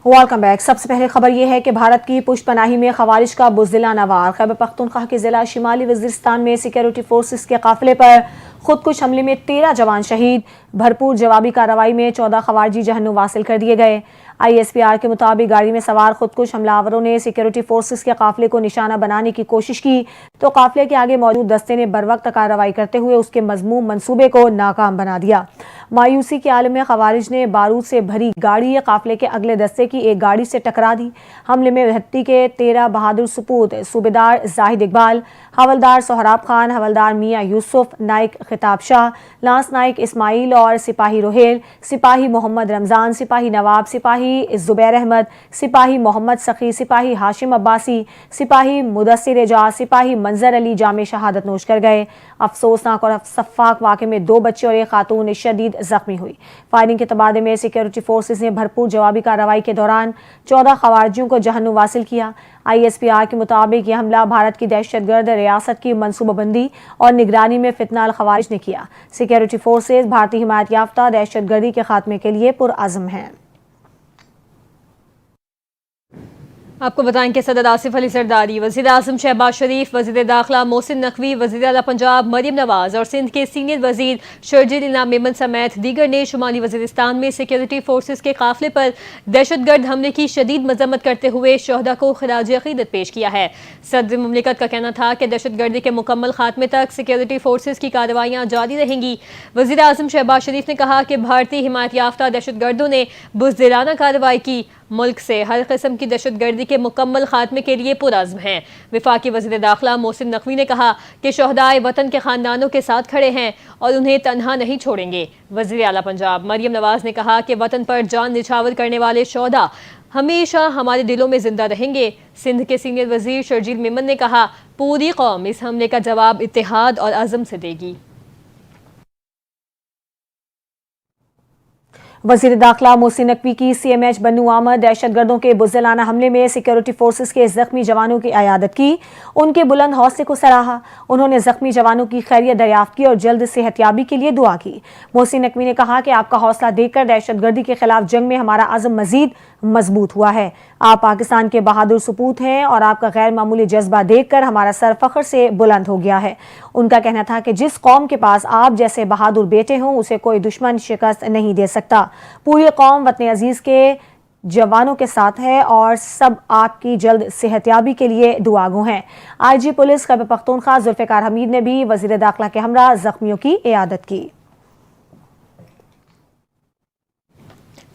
Welcome back. सबसे पहले खबर यह है कि भारत की पुष्ट पनाही में खवारिज का बुज़दिलाना वार। खैबर पख्तूनख्वा के ज़िला शिमाली वज़ीरिस्तान में सिक्योरिटी फोर्सेस के काफिले पर खुदकुश हमले में 13 जवान शहीद। भरपूर जवाबी कार्रवाई में 14 खवारजी जहन्नुम वासिल कर दिए गए। ISPR के मुताबिक गाड़ी में सवार खुदकुश हमलावरों ने सिक्योरिटी फोर्सेस के काफिले को निशाना बनाने की कोशिश की तो काफिले के आगे मौजूद दस्ते ने बरवक्त कार्रवाई करते हुए उसके मज़मूम मंसूबे को नाकाम बना दिया। मायूसी के आलम में खवारिज ने बारूद से भरी गाड़ी काफिले के अगले दस्ते की एक गाड़ी से टकरा दी। हमले में भट्टी के 13 बहादुर सपूत सूबेदार जाहिद इकबाल, हवलदार सोहराब खान, हवलदार मियाँ यूसुफ, नाइक खिताब शाह, लांस नाइक इस्माइल और सिपाही रोहेल, सिपाही मोहम्मद रमज़ान, सिपाही नवाब, सिपाही जुबैर अहमद, सिपाही मोहम्मद सखी, सिपाही हाशिम अब्बासी, सिपाही मुदस्सिर एजाज, सिपाही मंजर अली जामे शहादत नोश कर गए। अफसोसनाक और सफ़ाक वाक़े में 2 बच्चे और एक खातून शदीद जख्मी हुई। फायरिंग के तबादले में सिक्योरिटी फोर्सेस ने भरपूर जवाबी कार्रवाई के दौरान 14 खवारजियों को जहन्नुम वासिल किया। ISPR के मुताबिक यह हमला भारत की दहशतगर्द रियासत की मनसूबाबंदी और निगरानी में फितना अल खवारिज ने किया। सिक्योरिटी फोर्सेस भारतीय हिमायत याफ्ता दहशतगर्दी के खात्मे के लिए पुरअज़्म हैं। आपको बताएं कि सदर आसिफ अली सरदारी, वज़ीर आज़म शहबाज शरीफ, वज़ीर दाखिला मोहसिन नकवी, वज़ीर आला पंजाब मरियम नवाज और सिंध के सीनियर वज़ीर शर्जील इनाम मेमन समेत दीगर ने शुमाली वज़ीरिस्तान में सिक्योरिटी फोर्सेस के काफिले पर दहशतगर्द हमले की शदीद मजम्मत करते हुए शहदा को खिराज अक़ीदत पेश किया है। सदर मुमलिकत का कहना था कि दहशतगर्दी के मुकम्मल खात्मे तक सिक्योरिटी फोर्सेस की कार्रवाइयाँ जारी रहेंगी। वज़ीर आज़म शहबाज शरीफ ने कहा कि भारतीय हिमायत याफ्ता दहशतगर्दों ने बुज़दिलाना कार्रवाई की, मुल्क से हर किस्म की दहशतगर्दी के मुकम्मल खात्मे के लिए पुरअज़्म हैं। वफाकी वज़ीर दाखिला मोहसिन नकवी ने कहा कि शहदाए वतन के ख़ानदानों के साथ खड़े हैं और उन्हें तन्हा नहीं छोड़ेंगे। वज़ीर आला पंजाब मरियम नवाज ने कहा कि वतन पर जान निछावर करने वाले शहदा हमेशा हमारे दिलों में जिंदा रहेंगे। सिंध के सीनियर वज़ीर शर्जील मेमन ने कहा पूरी कौम इस हमले का जवाब इत्तेहाद और अज़म से देगी। वज़ीर दाखिला मोहसिन नकवी की CMH बन्नू आमद दहशतगर्दों के बुज़दिलाना हमले में सिक्योरिटी फोर्सेस के जख्मी जवानों की अयादत की, उनके बुलंद हौसले को सराहा। उन्होंने जख्मी जवानों की खैरियत दरियाफ्त की और जल्द सेहतयाबी के लिए दुआ की। मोहसिन नकवी ने कहा कि आपका हौसला देखकर दहशतगर्दी के खिलाफ जंग में हमारा अज़म मजीद मजबूत हुआ है। आप पाकिस्तान के बहादुर सपूत हैं और आपका गैर मामूली जज्बा देखकर हमारा सर फख्र से बुलंद हो गया है। उनका कहना था कि जिस कौम के पास आप जैसे बहादुर बेटे हों उसे कोई दुश्मन शिकस्त नहीं दे सकता। पूरी कौम वतन अजीज के जवानों के साथ है और सब आपकी जल्द सेहतयाबी के लिए दुआगो हैं। IG पुलिस खैबर पख्तूनख्वा जुल्फ़िकार हमीद ने भी वज़ीर दाखिला के हमरा जख्मियों की इयादत की।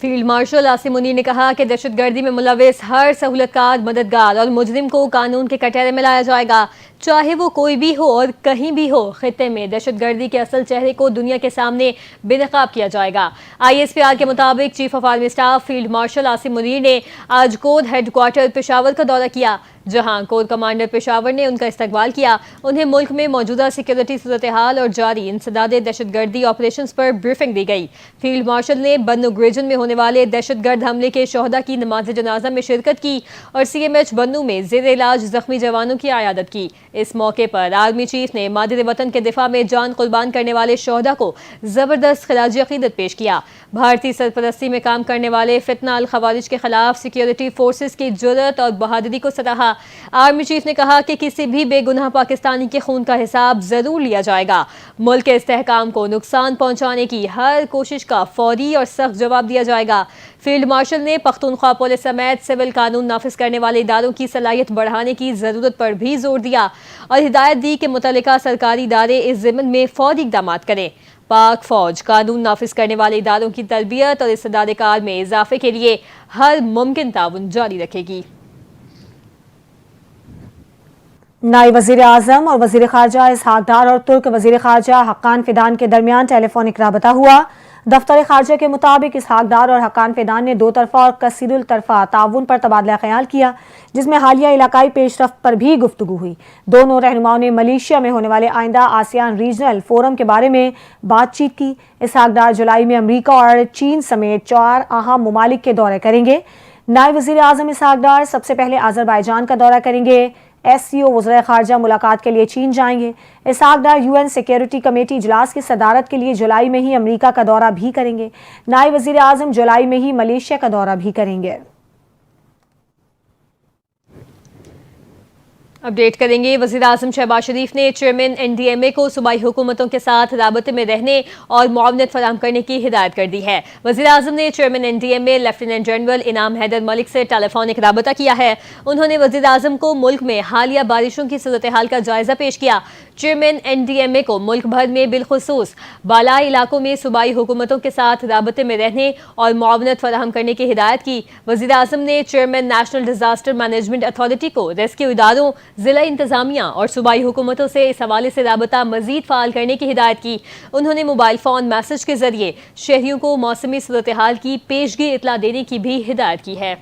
फील्ड मार्शल आसिम मुनीर ने कहा कि दहशतगर्दी में मुलविस हर सहूलतकार, मददगार और मुजरिम को कानून के कटहरे में लाया जाएगा, चाहे वो कोई भी हो और कहीं भी हो। खित्ते में दहशतगर्दी के असल चेहरे को दुनिया के सामने बेनकाब किया जाएगा। ISPR के मुताबिक chief of army staff field marshal Asim Munir ने आज कोर हेडक्वार्टर पेशावर का दौरा किया, जहां कोर कमांडर पेशावर ने उनका इस्तकबाल किया। उन्हें मुल्क में मौजूदा सिक्योरिटी सूरत हाल और जारी इंसदादे दहशतगर्दी ऑपरेशंस पर ब्रीफिंग दी गई। फील्ड मार्शल ने बन्नू ग्रेजन में होने वाले दहशतगर्द हमले के शहदा की नमाज जनाजा में शिरकत की और CMH बन्नू में ज़ेर इलाज जख्मी जवानों की आयादत की। इस मौके पर आर्मी चीफ ने मादिर वतन के दिफा में जान कुर्बान करने वाले शहदा को जबरदस्त खिराज अक़ीदत पेश किया। भारतीय सरपरस्ती में काम करने वाले फितना अल खवारिज के खिलाफ सिक्योरिटी फोर्सेस की जुर्रत और बहादुरी को सराहा। आर्मी चीफ ने कहा कि किसी भी बेगुनाह पाकिस्तानी के खून का हिसाब जरूर लिया जाएगा। मुल्क के इस्तेहकाम को नुकसान पहुंचाने की हर कोशिश का फौरी और सख्त जवाब दिया जाएगा। फील्ड मार्शल ने पख्तूनख्वा पुलिस समेत सिविल कानून नाफिज करने वाले इदारों की सलाहियत बढ़ाने की जरूरत पर भी जोर दिया और हिदायत दी कि मुतल्लिका सरकारी इदारे इस ज़िम्न में फौरी इक़दाम करें। पाक फौज कानून नाफिज करने वाले इदारों की तरबियत और इस्तेदाद कार में इजाफे के लिए हर मुमकिन ताउन जारी रखेगी। नायब वज़ीर आज़म और वज़ीर ख़ारजा इसहाक डार और तुर्क वज़ीर ख़ारजा हक्कान फ़िदान के दरमियान टेलीफोनिक राबता हुआ। दफ्तर ख़ारजा के मुताबिक इसहाक डार और हक्कान फ़िदान ने 2 तरफ़ा और कसीरुल तरफ़ा ताउन पर तबादला ख़याल किया, जिसमें हालिया इलाकाई पेशरफ्त पर भी गुफ्तगू हुई। दोनों रहनुमाओं ने मलेशिया में होने वाले आइंदा आसियान रीजनल फोरम के बारे में बातचीत की। इसहाक डार जुलाई में अमरीका और चीन समेत 4 अहम ममालिक के दौरे करेंगे। नायब वज़ीर आज़म इसहाक डार सबसे पहले आज़रबाईजान का दौरा करेंगे। SCO वज़ीर ख़ारजा मुलाकात के लिए चीन जाएंगे। इसहाक डार UN सिक्योरिटी कमेटी इजलास की सदारत के लिए जुलाई में ही अमरीका का दौरा भी करेंगे। नायब वज़ीर आज़म जुलाई में ही मलेशिया का दौरा भी करेंगे। अपडेट करेंगे। वज़ीर आज़म शहबाज शरीफ ने चेयरमैन NDMA को सूबाई हुकूमतों के साथ राबते में रहने और मुआवनत फराहम करने की हिदायत कर दी है। वज़ीर आज़म ने चेयरमैन NDMA लेफ्टिनेंट जनरल इनाम हैदर मलिक से टेलीफोनिक राबता किया है। उन्होंने वज़ीर आज़म को मुल्क में हालिया बारिशों की सूरत हाल का जायजा पेश किया। चेयरमैन NDMA को मुल्क भर में बिलखुसूस बालाई इलाकों में सूबाई हुकूमतों के साथ राबते में रहने और मुआवनत फराहम करने की हिदायत की। वज़ीर आज़म ने chairman national disaster management authority को रेस्क्यू इदारों, जिला इंतजामिया और सूबाई हुकूमतों से इस हवाले से राबता मजीद फाल करने की हिदायत की। उन्होंने मोबाइल फोन मैसेज के जरिए शहरियों को मौसमी सूरत हाल की पेशगी इतला देने की भी हिदायत की है।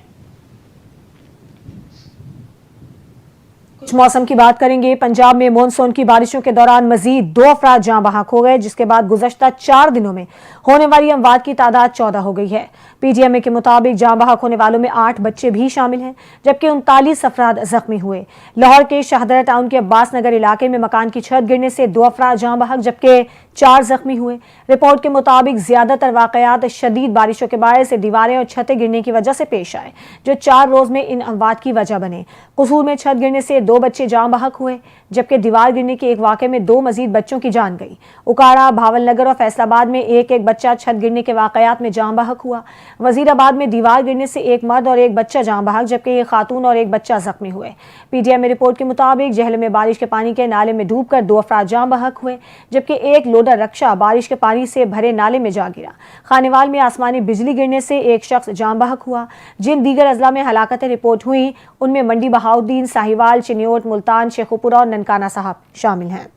कुछ मौसम की बात करेंगे। पंजाब में मानसून की बारिशों के दौरान मजीद 2 अफराद जाँ बहक हो गए, जिसके बाद गुज़श्ता 4 दिनों में होने वाली अमवात की तादाद 14 हो गई है। PDMA के मुताबिक जाँ बहक होने वालों में 8 बच्चे भी शामिल हैं, जबकि 39 अफराद जख्मी हुए। लाहौर के शाहदरा टाउन के अब्बास नगर इलाके में मकान की छत गिरने से 2 अफराद जाँ बहक जबकि 4 जख्मी हुए। रिपोर्ट के मुताबिक ज्यादातर वाकयात शदीद बारिशों के बायस दीवारें और छतें गिरने की वजह से पेश आए, जो 4 रोज में इन अमवात की वजह बने। कसूर में छत गिरने से 2 बच्चे जाँ बहक हुए, जबकि दीवार गिरने के एक वाक़े में 2 मजीद बच्चों की जान गई। उकाड़ा, भावल नगर और फैसलाबाद में एक एक बच्चा छत गिरने के वाकयात में जाँ बहक हुआ। वजीराबाद में दीवार गिरने से एक मर्द और एक बच्चा जाँ बहक, जबकि एक खातून और एक बच्चा जख्मी हुए। PDMA रिपोर्ट के मुताबिक जहलम में बारिश के पानी के नाले में डूबकर 2 अफराद जाँ बहक हुए, जबकि एक लोडर रक्षा बारिश के पानी से भरे नाले में जा गिरा। खानेवाल में आसमानी बिजली गिरने से एक शख्स जाँ बहक हुआ। जिन दीगर अजला में हलाकतें रिपोर्ट हुई उनमें मंडी बहाउद्दीन, साहिवाल, चिन्योट, मुल्तान, शेखुपुरा और ननकाना साहब शामिल हैं।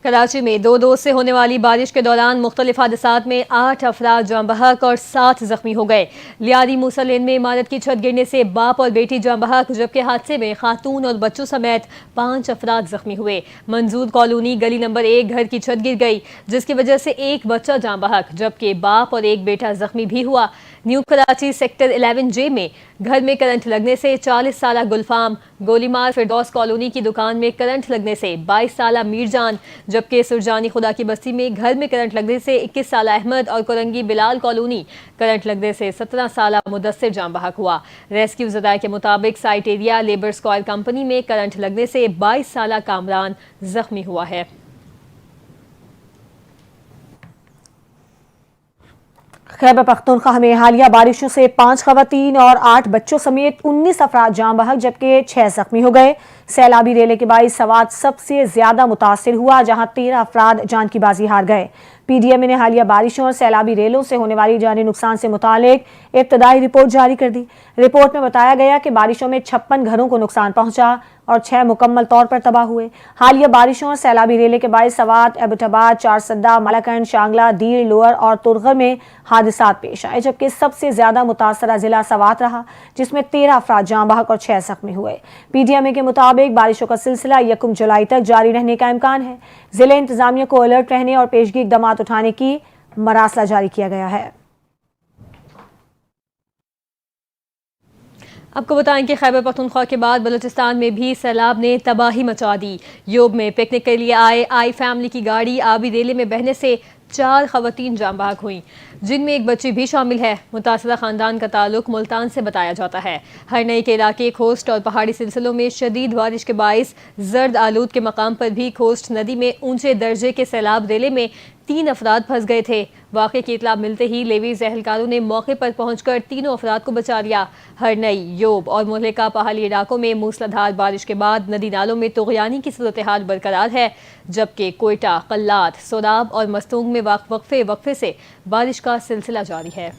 कराची में 2 रोज से होने वाली बारिश के दौरान मुख्तलिफ हादसात में 8 अफराद जाँ बहक और 7 जख्मी हो गए। लियारी मूसा लेन में इमारत की छत गिरने से बाप और बेटी जाँ बहक, जबकि हादसे में खातून और बच्चों समेत 5 अफराद जख्मी हुए। मंजूर कॉलोनी गली नंबर 1 घर की छत गिर गई, जिसकी वजह से एक बच्चा जाँ बहक जबकि बाप और एक बेटा जख्मी भी हुआ। न्यू कराची सेक्टर 11J में घर में करंट लगने से 40 साला गुलफाम, गोलीमार फिरदौस कॉलोनी की दुकान में करंट लगने से 22 साला मीरजान, जबकि सुरजानी खुदा की बस्ती में घर में करंट लगने से 21 साला अहमद और कोरंगी बिलाल कॉलोनी करंट लगने से 17 साला मुदस्सिर जाँ बहक हुआ। रेस्क्यू ज़राए के मुताबिक site area labour square company में करंट लगने से 22 साला कामरान जख्मी हुआ है। खैबर पख्तूनख्वा में हालिया बारिशों से 5 खवातीन और 8 बच्चों समेत 19 अफराद जाँ बहक जबकि 6 जख्मी हो गए। सैलाबी रेले के बाइस सवात सबसे ज्यादा मुतासिर हुआ, जहां 13 अफराद जान की बाजी हार गए। PDMA ने हालिया बारिशों और सैलाबी रेलों से होने वाली जानी नुकसान से मुतालिक इब्तदाई रिपोर्ट जारी कर दी। रिपोर्ट में बताया गया कि बारिशों में 56 घरों को नुकसान पहुंचा और 6 मुकम्मल तौर पर तबाह हुए। हालिया बारिशों और सैलाबी रेले के बाइस सवात, एबटाबाद, चारसद्दा, मलाकंड, शांगला, दीर, लोअर और तुरगर में हादसात पेश आए, जबकि सबसे ज्यादा मुतासरा जिला सवात रहा, जिसमें 13 अफराद जाँ बहक और 6 जख्मी हुए। PDMA के मुताबिक बारिशों का सिलसिला 1 जुलाई तक जारी रहने का इम्कान है। जिले इंतजामिया को अलर्ट रहने और पेशगी इकदाम उठाने की मरासला जारी किया गया है। आपको बताएं कि खैबर पख्तूनख्वा के बाद बलूचिस्तान में भी सैलाब ने तबाही मचा दी। योब में पिकनिक के लिए आए आई फैमिली की गाड़ी आबी रेले में बहने से 4 खवातीन जाँ बहक हुई, जिनमें एक बच्ची भी शामिल है। मुतासरा खानदान का ताल्लुक मुल्तान से बताया जाता है। हरनई के इलाके खोस्ट और पहाड़ी सिलसिलों में शदीद बारिश के बाइस जर्द आलूद के मकाम पर भी खोस्ट नदी में ऊंचे दर्जे के सैलाब रेले में 3 अफराद फंस गए थे। वाक़े की इतला मिलते ही लेवीज एहलकारों ने मौके पर पहुंचकर तीनों अफराद को बचा लिया। हरनई, योब और मुहलिका पहाड़ी इलाकों में मूसलाधार बारिश के बाद नदी नालों में तुग़यानी की सूरत हाल बरकरार है, जबकि कोयटा, कल्लात, सोदाब और मस्तूंग में वक्फे से बारिश का सिलसिला जारी है।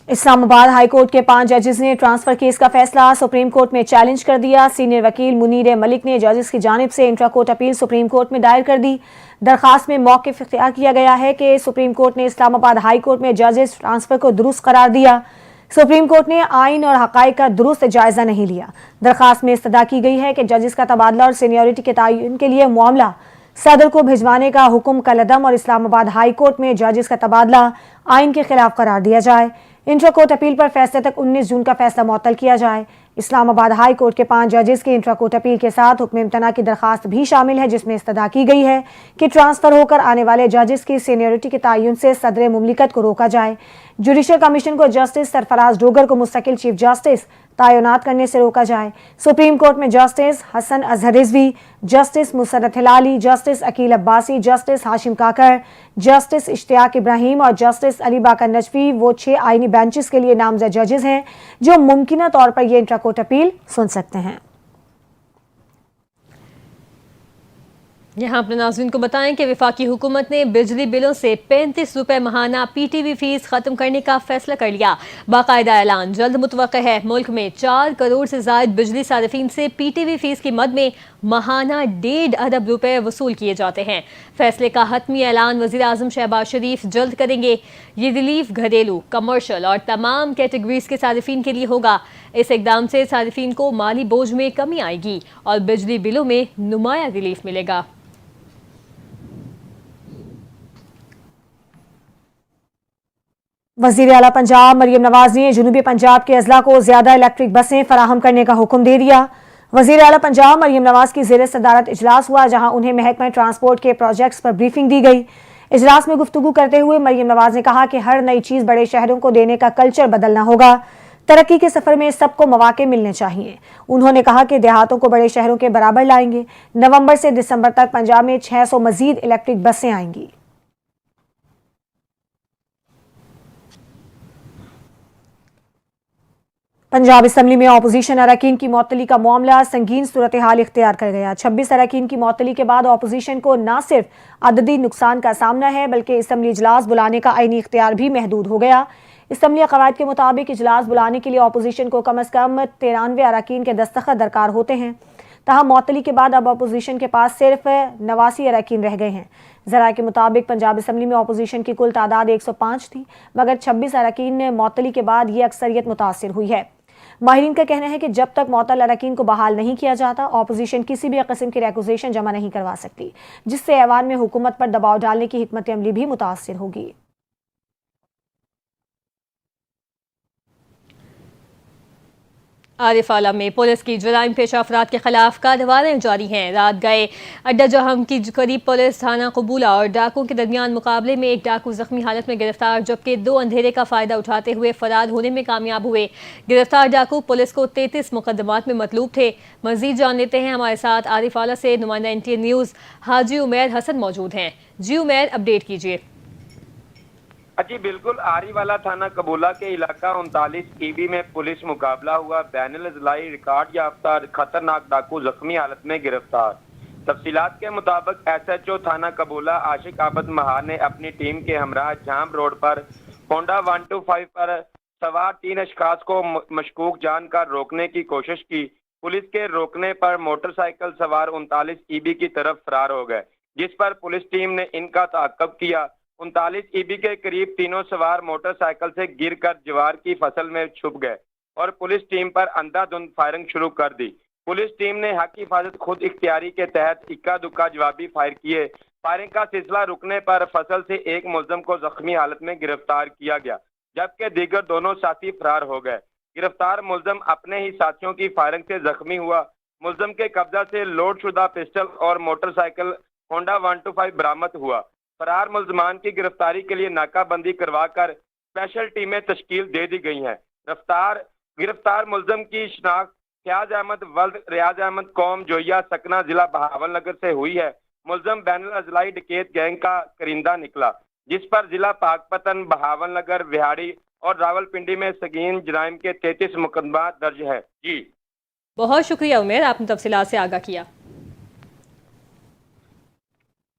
इस्लामाबाद हाई कोर्ट के 5 जजेस ने ट्रांसफर केस का फैसला सुप्रीम कोर्ट में चैलेंज कर दिया। सीनियर वकील मुनीर मलिक ने जजेस की जानिब से intra court appeal supreme court में दायर कर दी। दरखास्त में मौक़िफ़ इख्तियार किया गया है कि सुप्रीम कोर्ट ने इस्लामाबाद हाई कोर्ट में जजेस ट्रांसफर को दुरुस्त करार दिया। सुप्रीम कोर्ट ने आइन और हक़ाइक़ का दुरुस्त जायजा नहीं लिया। दरखास्त में इस्तदा की गई है कि जजेस का तबादला और सीनियरिटी के तयन के लिए मामला सदर को भिजवाने का हुक्म कलअदम और इस्लामाबाद हाई कोर्ट में जजेस का तबादला आइन के खिलाफ करार दिया जाए। इंट्रा कोर्ट अपील पर फैसले तक 19 जून का फैसला मुअत्तल किया जाए। اسلام آباد ہائی کورٹ کے 5 ججز کی انٹرا کورٹ اپیل کے ساتھ حکم امتناع کی درخواست بھی شامل ہے، جس میں استدعا کی گئی ہے کہ ٹرانسفر ہو کر آنے والے ججز کی سینیورٹی کے تعین سے صدر مملکت کو روکا جائے، جوڈیشل کمیشن کو جسٹس سرفراز ڈوگر کو مستقل چیف جسٹس تعینات کرنے سے روکا جائے، سپریم کورٹ میں جسٹس حسن اظہر رضوی، جسٹس مسرت ہلالی، جسٹس عقیل عباسی، جسٹس ہاشم کاکڑ، جسٹس اشتیاق ابراہیم اور جسٹس علی باقر نجفی وہ 6 آئینی بینچز کے لیے نامزد ججز ہیں جو ممکنہ طور پر یہ انٹرا کورٹ اپیل سن سکتے ہیں۔ یہاں اپنے ناظرین کو بتائیں کہ وفاقی حکومت نے بجلی بلوں سے 35 روپے ماہانہ پی ٹی وی فیس ختم کرنے کا فیصلہ کر لیا۔ باقاعدہ اعلان جلد متوقع ہے۔ ملک میں 4 کروڑ سے زائد بجلی صارفین سے پی ٹی وی فیس کی مد میں ماہانہ 1.5 ارب روپے وصول کیے جاتے ہیں۔ فیصلے کا حتمی اعلان وزیر اعظم شہباز شریف جلد کریں گے۔ یہ ریلیف گھریلو، کمرشل اور تمام کیٹیگریز کے صارفین کے لیے ہوگا۔ اس اقدام سے صارفین کو مالی بوجھ میں کمی آئے گی اور بجلی بلوں میں نمایاں ریلیف ملے گا۔ وزیر اعلیٰ پنجاب مریم نواز نے جنوبی پنجاب کے اضلاع کو زیادہ الیکٹرک بسیں فراہم کرنے کا حکم دے دیا۔ وزیر اعلیٰ پنجاب مریم نواز کی زیر صدارت اجلاس ہوا، جہاں انہیں محکمہ ٹرانسپورٹ کے پروجیکٹس پر بریفنگ دی گئی۔ اجلاس میں گفتگو کرتے ہوئے مریم نواز نے کہا کہ ہر نئی چیز بڑے شہروں کو دینے کا کلچر بدلنا ہوگا۔ ترقی کے سفر میں سب کو مواقع ملنے چاہیے۔ انہوں نے کہا کہ دیہاتوں کو بڑے شہروں کے برابر لائیں گے۔ نومبر سے دسمبر تک پنجاب میں 600 مزید الیکٹرک بسیں آئیں گی۔ پنجاب اسمبلی میں اپوزیشن اراکین کی معطلی کا معاملہ سنگین صورتحال اختیار کر گیا۔ 26 اراکین کی معطلی کے بعد اپوزیشن کو نہ صرف عددی نقصان کا سامنا ہے بلکہ اسمبلی اجلاس بلانے کا آئینی اختیار بھی محدود ہو گیا۔ اسمبلی قواعد کے مطابق اجلاس بلانے کے لیے اپوزیشن کو کم از کم 93 اراکین کے دستخط درکار ہوتے ہیں۔ تاہم معطلی کے بعد اب اپوزیشن کے پاس صرف 89 اراکین رہ گئے ہیں۔ ذرائع کے مطابق پنجاب اسمبلی میں اپوزیشن کی کل تعداد 105 تھی، مگر 26 اراکین معطلی کے بعد یہ اکثریت متاثر ہوئی ہے۔ ماہرین کا کہنا ہے کہ جب تک معطل اراکین کو بحال نہیں کیا جاتا، اپوزیشن کسی بھی قسم کی ریکوزیشن جمع نہیں کروا سکتی، جس سے ایوان میں حکومت پر دباؤ ڈالنے کی حکمت عملی بھی متاثر ہوگی۔ عارف اعلیٰ میں پولیس کی جرائم پیشہ افراد کے خلاف کارروائیاں جاری ہیں۔ رات گئے اڈا جہم کی قریب پولیس تھانہ قبولہ اور ڈاکو کے درمیان مقابلے میں ایک ڈاکو زخمی حالت میں گرفتار، جبکہ 2 اندھیرے کا فائدہ اٹھاتے ہوئے فرار ہونے میں کامیاب ہوئے۔ گرفتار ڈاکو پولیس کو 33 مقدمات میں مطلوب تھے۔ مزید جان لیتے ہیں، ہمارے ساتھ عارف اعلیٰ سے نمائندہ NTA نیوز حاجی عمیر حسن موجود ہیں۔ جی عمیر، اپڈیٹ کیجیے۔ جی بالکل، آری والا تھانہ قبولہ کے علاقہ 39 EB میں پولیس مقابلہ ہوا۔ بین الاضلاعی ریکارڈ یافتہ خطرناک ڈاکو زخمی حالت میں گرفتار۔ تفصیلات کے مطابق SHO تھانہ قبولہ عاشق عابد مہار نے اپنی ٹیم کے ہمراہ جام روڈ پر ہونڈا 125 پر سوار 3 اشخاص کو مشکوک جان کر روکنے کی کوشش کی۔ پولیس کے روکنے پر موٹر سائیکل سوار 39 EB کی طرف فرار ہو گئے، جس پر پولیس ٹیم نے ان کا تعاقب کیا۔ 39 EB کے قریب تینوں سوار موٹر سائیکل سے گر کر جوار کی فصل میں چھپ گئے اور پولیس ٹیم پر اندھا دھند فائرنگ شروع کر دی۔ پولیس ٹیم نے حق حفاظت خود اختیاری کے تحت اکا دکا جوابی فائر کیے۔ فائرنگ کا سلسلہ رکنے پر فصل سے ایک ملزم کو زخمی حالت میں گرفتار کیا گیا، جبکہ دیگر دونوں ساتھی فرار ہو گئے۔ گرفتار ملزم اپنے ہی ساتھیوں کی فائرنگ سے زخمی ہوا۔ ملزم کے قبضہ سے لوڈ شدہ پسٹل اور موٹر سائیکل ہونڈا 125 برآمد ہوا۔ فرار ملزمان کی گرفتاری کے لیے ناکہ بندی کروا کر اسپیشل ٹیمیں تشکیل دے دی گئی ہیں۔ گرفتار ملزم کی شناخت فیاض احمد ولد ریاض احمد قوم جویا سکنہ ضلع بہاول نگر سے ہوئی ہے۔ ملزم بین الاضلاعی ڈکیت گینگ کا کرندہ نکلا، جس پر ضلع پاک پتن، بہاول نگر، وہاڑی اور راول پنڈی میں سنگین جرائم کے 33 مقدمات درج ہے۔ جی بہت شکریہ عمیر، آپ نے تفصیلات سے آگاہ کیا۔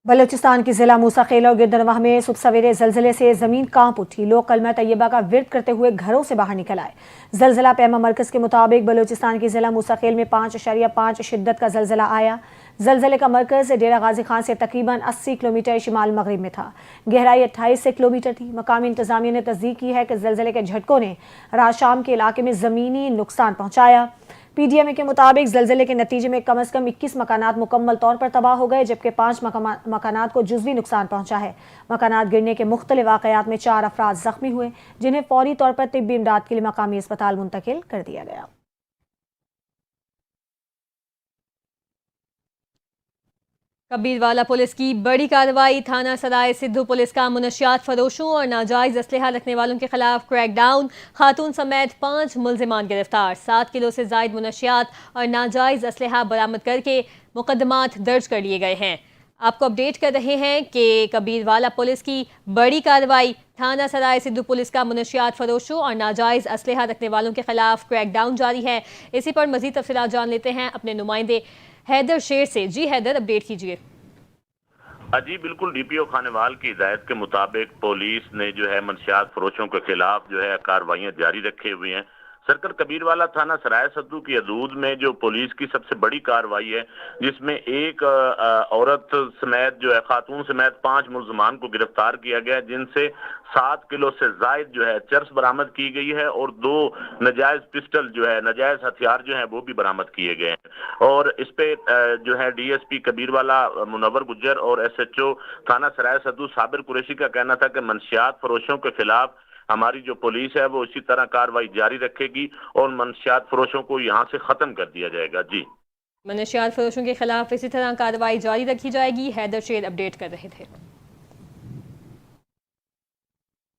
بلوچستان کی ضلع موسیٰ خیل اور گردنواہ میں صبح سویرے زلزلے سے زمین کانپ اٹھی۔ لوگ کلمہ طیبہ کا ورد کرتے ہوئے گھروں سے باہر نکل آئے۔ زلزلہ پیما مرکز کے مطابق بلوچستان کی ضلع موسیٰ خیل میں 5.5 شدت کا زلزلہ آیا۔ زلزلے کا مرکز ڈیرہ غازی خان سے تقریباً 80 کلومیٹر شمال مغرب میں تھا۔ گہرائی 28 کلومیٹر تھی۔ مقامی انتظامیہ نے تصدیق کی ہے کہ زلزلے کے جھٹکوں نے رات شام کے علاقے میں زمینی نقصان پہنچایا۔ PDMA کے مطابق زلزلے کے نتیجے میں کم از کم 21 مکانات مکمل طور پر تباہ ہو گئے، جبکہ 5 مکانات کو جزوی نقصان پہنچا ہے۔ مکانات گرنے کے مختلف واقعات میں 4 افراد زخمی ہوئے، جنہیں فوری طور پر طبی امداد کے لیے مقامی اسپتال منتقل کر دیا گیا۔ कबीरवाला पुलिस की बड़ी कार्रवाई। थाना सराय सिद्धू पुलिस का मुनशियात फरोशों और नाजायज असलहा रखने वालों के खिलाफ क्रैकडाउन। खातून समेत 5 मुलजिमान गिरफ्तार। 7 किलो से जायद मुनशियात और नाजायज असलहा बरामद करके मुकदमात दर्ज कर लिए गए हैं। आपको अपडेट कर रहे हैं कि कबीरवाला पुलिस की बड़ी कार्रवाई। थाना सराय सिद्धू पुलिस का मुनशियात फरोशों और नाजायज असलहा रखने वालों के खिलाफ क्रैकडाउन जारी है। इसी पर मजीद तफसीलात जान लेते हैं अपने नुमाइंदे हैदर शेर से। जी हैदर, अपडेट कीजिए। जी बिल्कुल, डीपीओ खानेवाल की हिदायत के मुताबिक पुलिस ने जो है मनशियात फरोशों के खिलाफ जो है कार्रवाइयां जारी रखे हुए हैं। सर्कल कबीरवाला थाना सराय सद्दू की हदूद में जो पुलिस की सबसे बड़ी कार्रवाई है, जिसमें एक औरत समेत जो है खातून समेत 5 मुलजमान को गिरफ्तार किया गया, जिनसे 7 किलो से जायद जो है चरस बरामद की गई है और 2 नाजायज पिस्टल जो है नाजायज हथियार जो है वो भी बरामद किए गए हैं। और इस पे जो है डीएसपी कबीरवाला मुनव्वर गुज्जर और एसएचओ थाना सराय सद्दू साबिर कुरैशी का कहना था कि मनशियात फरोशों के खिलाफ हमारी जो पुलिस है वो इसी तरह कार्रवाई जारी रखेगी और मनशियात फरोशों को यहाँ से खत्म कर दिया जाएगा। जी, मनशियात फरोशों के खिलाफ इसी तरह कार्रवाई जारी रखी जाएगी। हैदर शेर अपडेट कर रहे थे।